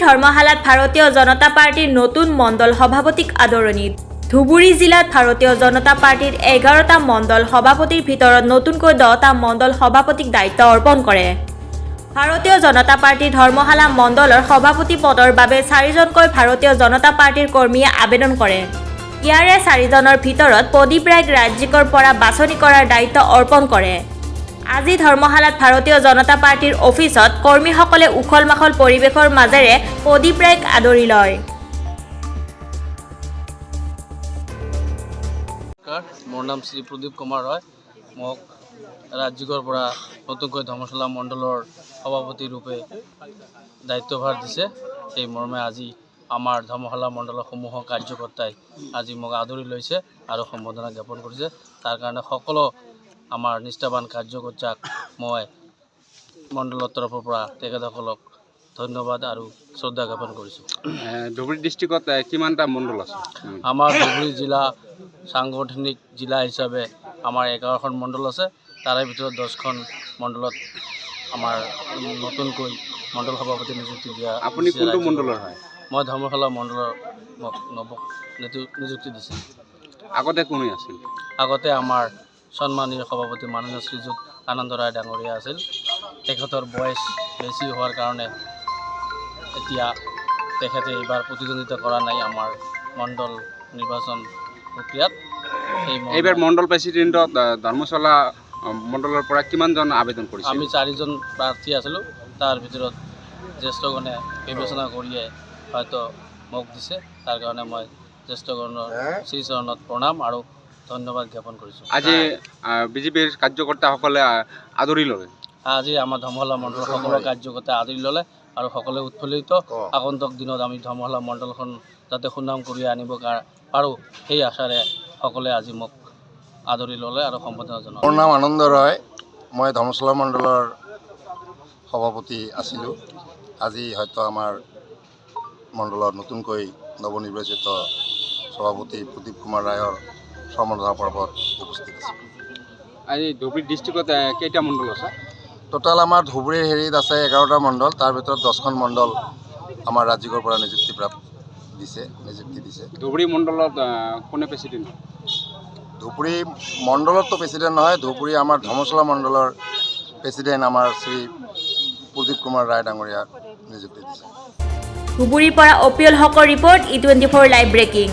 ধৰ্মশালাত ভাৰতীয় জনতা পাৰ্টিৰ নতুন মণ্ডল সভাপতিক আদৰণি। ধুবুৰী জিলাত ভাৰতীয় জনতা পাৰ্টিৰ 11টা মণ্ডল সভাপতিৰ ভিতৰত নতুনকৈ 10টা মণ্ডল সভাপতিক দায়িত্ব অৰ্পণ কৰে। ভাৰতীয় জনতা পাৰ্টিৰ ধৰ্মশালা মণ্ডলৰ সভাপতি পদৰ বাবে 4জনকৈ ভাৰতীয় জনতা পাৰ্টিৰ কৰ্মীয়ে আবেদন কৰে। ইয়াৰে 4জনৰ ভিতৰত প্ৰদীপ ৰায়ক ৰাজ্যিকৰ পৰা বাছনি কৰাৰ দায়িত্ব অৰ্পণ কৰে। আজি ধৰ্মশালাত ভাৰতীয় জনতা পাৰ্টিৰ অফিচত কৰ্মীসকলে উখল মাখল পৰিৱেশৰ মাজেৰে প্ৰদীপ ৰায়ক আদৰি লয়। মোৰ নাম শ্ৰী প্ৰদীপ কুমাৰ হয়। মোক ৰাজ্যিকৰ পৰা নতুনকৈ ধৰ্মশালা মণ্ডলৰ সভাপতি ৰূপে দায়িত্বভাৰ দিছে। সেই মৰ্মে আজি আমাৰ ধৰ্মশালা মণ্ডলৰ সমূহ কাৰ্যকৰ্তাই আজি মোক আদৰি লৈছে আৰু সম্বৰ্ধনা জ্ঞাপন কৰিছে। তাৰ কাৰণে সকলো আমাৰ নিষ্ঠাবান কাৰ্যকৰ্তাক মই মণ্ডলৰ তৰফৰ পৰা তেখেতসকলক ধন্যবাদ আৰু শ্ৰদ্ধা জ্ঞাপন কৰিছোঁ। ধুবুৰী ডিষ্ট্ৰিক্টত কিমানটা মণ্ডল আছে? আমাৰ ধুবুৰী জিলা সাংগঠনিক জিলা হিচাপে আমাৰ 11খন মণ্ডল আছে। তাৰে ভিতৰত 10খন মণ্ডলত আমাৰ নতুনকৈ মণ্ডল সভাপতি নিযুক্তি দিয়া। আপুনি কোনটো মণ্ডলৰ হয়? মই ধৰ্মশালা মণ্ডলৰ নিযুক্তি দিছে। আগতে কোন আছিল? আগতে আমাৰ সন্মানীয় সভাপতি মাননীয় শ্ৰীযুত আনন্দ ৰায় ডাঙৰীয়া আছিল। তেখেতৰ বয়স বেছি হোৱাৰ কাৰণে এতিয়া তেখেতে এইবাৰ প্ৰতিদ্বন্দ্বিতা কৰা নাই আমাৰ মণ্ডল নিৰ্বাচন প্ৰক্ৰিয়াত। এইবাৰ মণ্ডল প্ৰেচিডেণ্টত ধৰ্মশালা মণ্ডলৰ পৰা কিমানজন আবেদন কৰিছে? আমি 4জন প্ৰাৰ্থী আছিলোঁ। তাৰ ভিতৰত জ্যেষ্ঠগণে বিবেচনা কৰিয়ে হয়তো মোক দিছে। তাৰ কাৰণে মই জ্যেষ্ঠগণৰ শ্ৰীচৰণত প্ৰণাম আৰু ধন্যবাদ জ্ঞাপন কৰিছোঁ। আজি বিজেপিৰ কাৰ্যকৰ্তাসকলে আদৰি ল'লে। আজি আমাৰ ধৰ্মশালা মণ্ডলৰ সকলো কাৰ্যকৰ্তাই আদৰি ল'লে আৰু সকলোৱে উৎফুল্লিত। আগন্তুক দিনত আমি ধৰ্মশালা মণ্ডলখন যাতে সুনাম কঢ়িয়াই আনিব পাৰোঁ সেই আশাৰে সকলোৱে আজি মোক আদৰি ল'লে আৰু সম্বৰ্ধনা জনালে। মোৰ নাম আনন্দ ৰায়। মই ধৰ্মশালা মণ্ডলৰ সভাপতি আছিলোঁ। আজি হয়তো আমাৰ মণ্ডলত নতুনকৈ নৱনিৰ্বাচিত সভাপতি প্ৰদীপ কুমাৰ ৰায়ৰ সম্বৰ্ধনা পৰ্বত উপস্থিত আছে। আজি ধুবুৰী ডিষ্ট্ৰিক্টত কেইটা মণ্ডল আছে? টোটাল আমাৰ ধুবুৰীৰ হেৰিত আছে 11টা মণ্ডল। তাৰ ভিতৰত 10খন মণ্ডল আমাৰ ৰাজ্যিকৰ পৰা নিযুক্তি দিছে। ধুবুৰী মণ্ডলত কোনে প্ৰেচিডেণ্ট? ধুবুৰী মণ্ডলততো প্ৰেচিডেণ্ট নহয়। ধুবুৰী আমাৰ ধৰ্মশালা মণ্ডলৰ প্ৰেচিডেণ্ট আমাৰ শ্ৰী প্ৰদীপ কুমাৰ ৰায় ডাঙৰীয়াক নিযুক্তি দিছে। ধুবুৰীৰ পৰা অপিয়ল হকৰ ৰিপৰ্ট E24 লাইভ ব্ৰেকিং।